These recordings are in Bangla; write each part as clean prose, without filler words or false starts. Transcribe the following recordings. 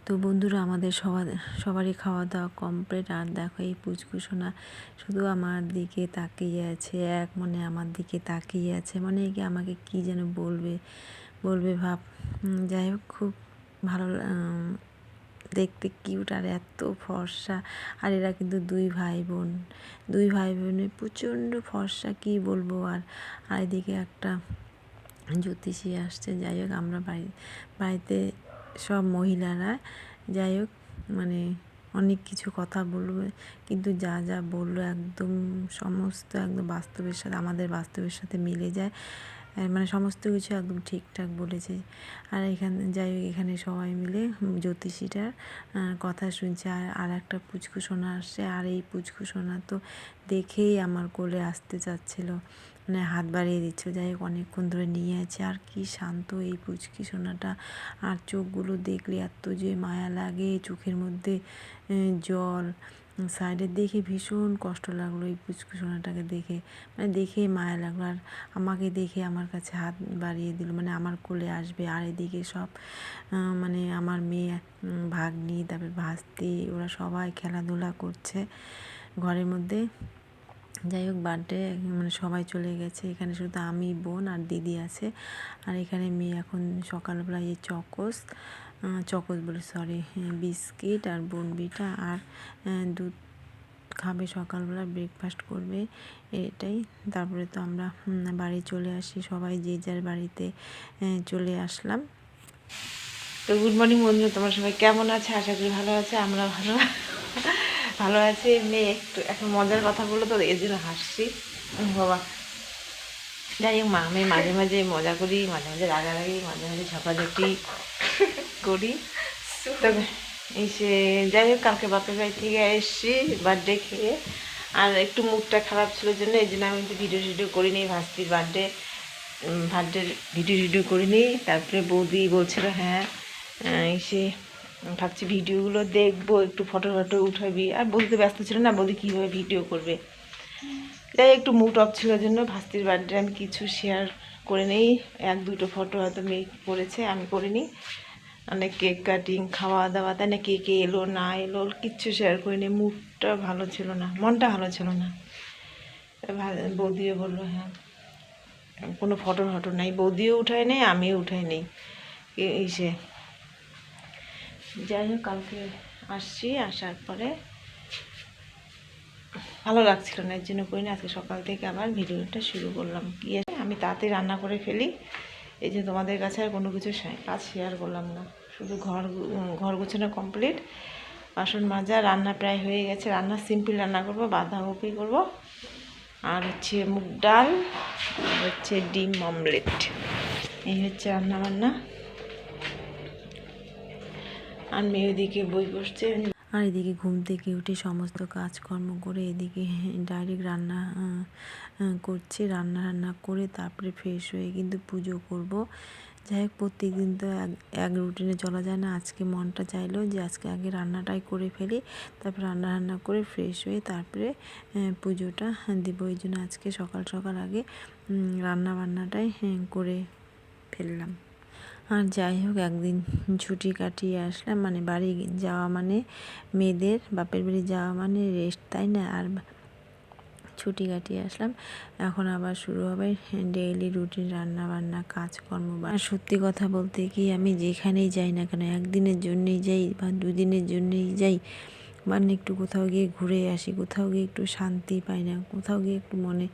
তো বন্ধুরা আমাদের সবারই খাওয়া দাওয়া কমপ্লিট। আর দেখো এই পুচকু সোনা শুধু আমার দিকে তাকিয়ে আছে, এক মনে আমার দিকে তাকিয়ে আছে, মানে কি আমাকে কি যেন বলবে বলবে ভাব। যাই হোক খুব ভালো দেখতে কিউট আর এত ফর্সা। আর এরা কিন্তু দুই ভাই বোনে প্রচণ্ড ফর্সা, কি বলবো। আর এদিকে একটা জ্যোতিষী আসছে। যাই হোক আমরা বাড়িতে সব মহিলারা যাই হোক মানে অনেক কিছু কথা বলবে, কিন্তু যা যা বললো একদম সমস্ত একদম বাস্তবের সাথে, আমাদের বাস্তবের সাথে মিলে যায়। মানে সমস্ত কিছু একদম ঠিকঠাক বলেছে। আর এখানে যাই হোক এখানে সবাই মিলে জ্যোতিষীটার কথা শুনছে। আর একটা পুচকু সোনা আসছে। আর এই পুচকু সোনা তো দেখেই আমার কোলে আসতে চাচ্ছিল, মানে হাত বাড়িয়ে দিচ্ছিল। যাই হোক অনেকক্ষণ ধরে নিয়ে আছে। আর কি শান্ত এই পুচকি সোনাটা। আর চোখগুলো দেখলে এত যে মায়া লাগে, চোখের মধ্যে জল সাইডে, দেখে ভীষণ কষ্ট লাগলো এই পুচকু সোনাটাকে দেখে, মানে দেখে মায়া লাগলো। আর আমাকে দেখে আমার কাছে হাত বাড়িয়ে দিল, মানে আমার কোলে আসবে। আর এদিকে সব মানে আমার মেয়ে, ভাগ্নি, তারপরে ভাস্তি, ওরা সবাই খেলাধুলা করছে ঘরের মধ্যে। যাই হোক বার্থডে মানে সবাই চলে গেছে, এখানে শুধু আমি, বোন আর দিদি আছে। আর এখানে মেয়ে এখন সকালবেলা এই চকোস বলে সরি বিস্কিট আর বোনবিটা আর দুধ খাবে, সকালবেলা ব্রেকফাস্ট করবে এটাই। তারপরে তো আমরা বাড়ি চলে আসি, সবাই যে যার বাড়িতে চলে আসলাম। তো গুড মর্নিং বন্ধুরা, তোমার সবাই কেমন আছে? আশা করি ভালো আছে। আমরা ভালো আছি। মেয়ে একটু এখন মজার কথা বললো তো এর জন্য হাসছি বাবা। যাই হোক আমি মাঝে মাঝে মজা করি, মাঝে মাঝে রাগারাগি, মাঝে মাঝে ঝাপাঝাপি করি। তবে এসে যাই হোক কালকে বাপের বাড়ি থেকে এসেছি বার্থডে খেয়ে। আর একটু মুডটা খারাপ ছিল জন্য এই জন্য আমি ভিডিও করিনি। ভাস্তির বার্থডের ভিডিও করিনি। তারপরে বৌদি বলছিল হ্যাঁ এসে ভাবছি ভিডিওগুলো দেখবো, একটু ফটো উঠাবি। আর বৌদি ব্যস্ত ছিল না, বৌদি কীভাবে ভিডিও করবে। তাই একটু মুড অফ ছিল জন্য ভাস্তির বার্থডে আমি কিছু শেয়ার করে নেই। এক দুটো ফটো হয়তো মেয়ে করেছে, আমি করিনি। অনেক কেক কাটিং, খাওয়া দাওয়া, তাই না, কে এলো না এলো কিচ্ছু শেয়ার করিনি। মুডটা ভালো ছিল না, মনটা ভালো ছিল না। বৌদিও বললো হ্যাঁ কোনো ফটো নাই, বৌদিও উঠায় নেই, আমিও উঠাই নেই এসে। যাই হোক কালকে আসছি, আসার পরে ভালো লাগছিল না, এর জন্য করি না। আজকে সকাল থেকে আবার ভিডিওটা শুরু করলাম। কি আমি তাড়াতাড়ি রান্না করে ফেলি, এই যে তোমাদের কাছে আর কোনো কিছু কাজ শেয়ার করলাম না। শুধু ঘর গোছানো কমপ্লিট, বাসন মাজা, রান্না প্রায় হয়ে গেছে। রান্না সিম্পল রান্না করবো, বাঁধাকপি করব আর হচ্ছে মুগ ডাল আর হচ্ছে ডিম অমলেট, এই হচ্ছে রান্না বান্না। আর মেয়ে ওদিকে বই পড়ছে। আর এদিকে ঘুম থেকে উঠে সমস্ত কাজকর্ম করে এদিকে ডাইরেক্ট রান্না করছি। রান্না করে তারপরে ফ্রেশ হয়ে কিন্তু পুজো করব। যাই হোক প্রত্যেক দিন তো এক রুটিনে চলা যায় না। আজকে মনটা চাইলো যে আজকে আগে রান্নাটাই করে ফেলি, তারপর রান্না করে ফ্রেশ হয়ে তারপরে পুজোটা দিব। ওই জন্য আজকে সকাল আগে বান্নাটাই করে ফেললাম। আর যাই হোক একদিন ছুটি কাটিয়ে আসলাম, মানে বাড়ি যাওয়া মানে মেয়েদের বাপের বাড়ি যাওয়া মানে রেস্ট, তাই না। আর ছুটি কাটিয়ে আসলাম, এখন আবার শুরু হবে ডেইলি রুটিন রান্না কাজকর্ম। আর সত্যি কথা বলতে কি আমি যেখানেই যাই না কেন, একদিনের জন্যই যাই বা দুদিনের জন্যই যাই, মানে একটু কোথাও গিয়ে ঘুরে আসি, কোথাও গিয়ে একটু শান্তি পাই না, কোথাও গিয়ে একটু মনে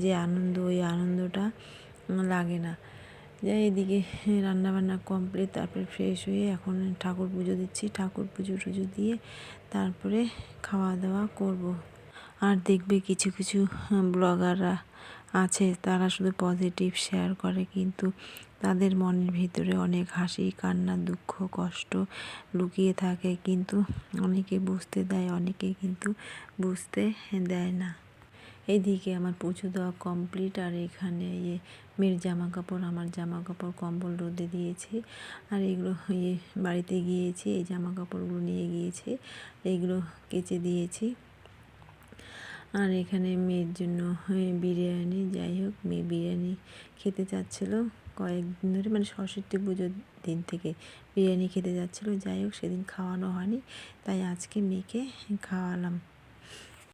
যে আনন্দ, ওই আনন্দটা লাগে না। যাই এদিকে রান্নাবান্না কমপ্লিট, তারপরে ফ্রেশ হয়ে এখন ঠাকুর পুজো দিচ্ছি। ঠাকুর পুজো দিয়ে তারপরে খাওয়া দাওয়া করব। আর দেখবে কিছু ব্লগাররা আছে, তারা শুধু পজিটিভ শেয়ার করে, কিন্তু তাদের মনের ভিতরে অনেক হাসি, কান্না, দুঃখ, কষ্ট লুকিয়ে থাকে। কিন্তু অনেকে বুঝতে দেয়, অনেকে কিন্তু বুঝতে দেয় না। এইদিকে আমার পুজো দেওয়া কমপ্লিট। আর এখানে মেয়ের জামা কাপড়, আমার জামা কাপড় কম্বল রোদে দিয়েছি। আর এগুলো বাড়িতে গিয়েছি, এই জামা কাপড়গুলো নিয়ে গিয়েছি, এইগুলো কেচে দিয়েছি। আর এখানে মেয়ের জন্য বিরিয়ানি, যাই হোক মেয়ে বিরিয়ানি খেতে চাচ্ছিলো কয়েকদিন ধরে, মানে সরস্বতী পুজোর দিন থেকে বিরিয়ানি খেতে যাচ্ছিলো। যাই হোক সেদিন খাওয়ানো হয়নি, তাই আজকে মেয়েকে খাওয়ালাম।